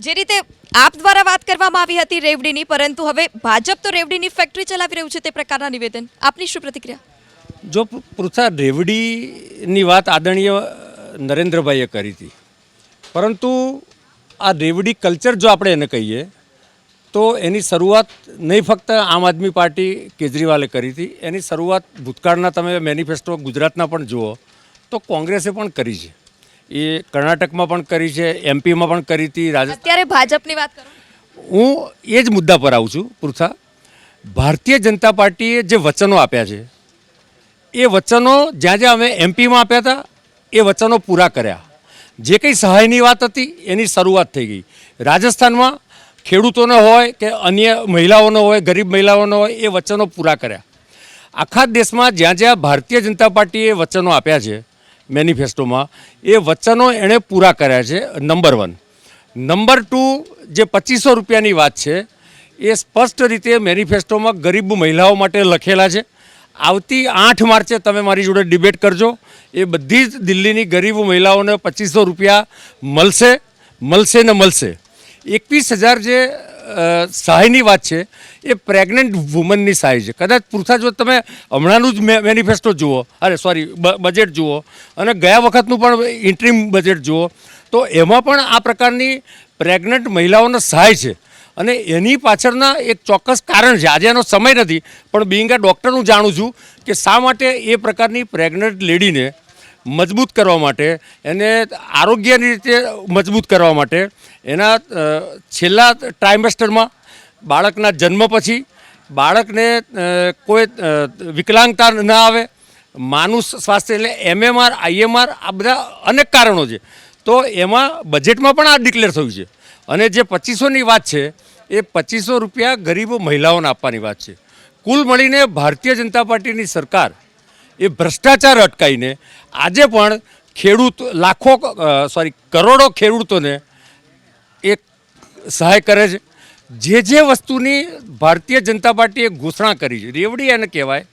જે રીતે આપ દ્વારા વાત કરવામાં આવી હતી રેવડીની, પરંતુ હવે ભાજપ તો રેવડીની ફેક્ટરી ચલાવી રહ્યું છે, તે પ્રકારના નિવેદન, આપની શું પ્રતિક્રિયા? જો પૃથા, રેવડીની વાત આદરણીય નરેન્દ્રભાઈએ કરી હતી, પરંતુ આ રેવડી કલ્ચર જો આપણે એને કહીએ તો એની શરૂઆત નહીં ફક્ત આમ આદમી પાર્ટી કેજરીવાલે કરી હતી, એની શરૂઆત ભૂતકાળના તમે મેનિફેસ્ટો ગુજરાતના પણ જુઓ તો કોંગ્રેસે પણ કરી છે. એ કર્ણાટકમાં પણ કરી છે, એમપીમાં પણ કરી હતી, રાજસ્થાન. અત્યારે ભાજપની વાત કરો. હું એ જ મુદ્દા પર આવું છું પૃથા. ભારતીય જનતા પાર્ટીએ જે વચનો આપ્યા છે એ વચનો જ્યાં જ્યાં અમે એમપીમાં આપ્યા હતા એ વચનો પૂરા કર્યા. જે કંઈ સહાયની વાત હતી એની શરૂઆત થઈ ગઈ. રાજસ્થાનમાં ખેડૂતોનો હોય કે અન્ય મહિલાઓનો હોય, ગરીબ મહિલાઓનો હોય, એ વચનો પૂરા કર્યા. આખા દેશમાં જ્યાં જ્યાં ભારતીય જનતા પાર્ટીએ વચનો આપ્યા છે મેનિફેસ્ટોમાં, એ વચનો એણે પૂરા કર્યા છે. નંબર 1. નંબર 2, જે 2500 રૂપિયાની વાત છે એ સ્પષ્ટ રીતે મેનિફેસ્ટોમાં ગરીબ મહિલાઓ માટે લખેલા છે. આવતી 8 માર્ચે તમે મારી જોડે ડિબેટ કરજો. એ બધી જ દિલ્હીની ગરીબ મહિલાઓને 2500 રૂપિયા મળશે ને મળશે. 21,000 જે સહાયની વાત છે એ પ્રેગ્નન્ટ વુમનની સહાય છે. કદાચ પૃથા, જો તમે હમણાંનું જ મેનિફેસ્ટો જુઓ, બજેટ જુઓ અને ગયા વખતનું પણ ઇન્ટ્રીમ બજેટ જુઓ તો એમાં પણ આ પ્રકારની પ્રેગ્નન્ટ મહિલાઓને સહાય છે. અને એની પાછળના એક ચોક્કસ કારણ છે. આજે એનો સમય નથી, પણ બિંગ અ ડૉક્ટર હું જાણું છું કે શા માટે એ પ્રકારની પ્રેગ્નન્ટ લેડીને મજબૂત કરવા માટે, એને આરોગ્યની રીતે મજબૂત કરવા માટે, એના છેલ્લા ટ્રાઇમેસ્ટરમાં બાળકના જન્મ પછી બાળકને કોઈ વિકલાંગતા ન આવે, માનું સ્વાસ્થ્ય, એટલે MMR, IMR, આ બધા અનેક કારણો છે. તો એમાં બજેટમાં પણ આ ડિક્લેર થયું છે. અને જે 2500ની વાત છે એ 2500 રૂપિયા ગરીબ મહિલાઓને આપવાની વાત છે. કુલ મળીને ભારતીય જનતા પાર્ટીની સરકાર એ ભ્રષ્ટાચાર અટકાવીને આજે પણ કરોડો ખેડૂતોને એક સહાય કરે છે. જે વસ્તુની ભારતીય જનતા પાર્ટીએ ઘોષણા કરી છે, રેવડી એને કહેવાય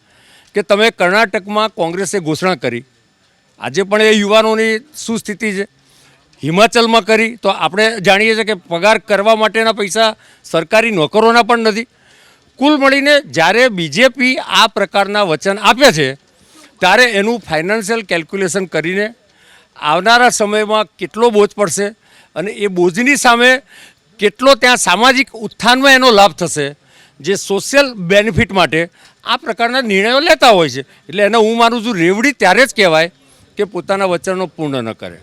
કે તમે કર્ણાટકમાં કોંગ્રેસે ઘોષણા કરી, આજે પણ એ યુવાનોની શું સ્થિતિ છે. હિમાચલમાં કરી તો આપણે જાણીએ છીએ કે પગાર કરવા માટેના પૈસા સરકારી નોકરોના પણ નથી. કુલ મળીને જ્યારે બીજેપી આ પ્રકારના વચન આપે છે ત્યારે એનું ફાઇનાન્શિયલ કેલ્ક્યુલેશન કરીને આવનારા સમયમાં કેટલો બોજ પડશે અને એ બોજની સામે કેટલો ત્યાં સામાજિક ઉત્થાનમાં એનો લાભ થશે, જે સોશિયલ બેનિફિટ માટે આ પ્રકારના નિર્ણયો લેતા હોય છે. એટલે એને હું માનું છું રેવડી ત્યારે જ કહેવાય કે પોતાના વચનો પૂર્ણ ન કરે.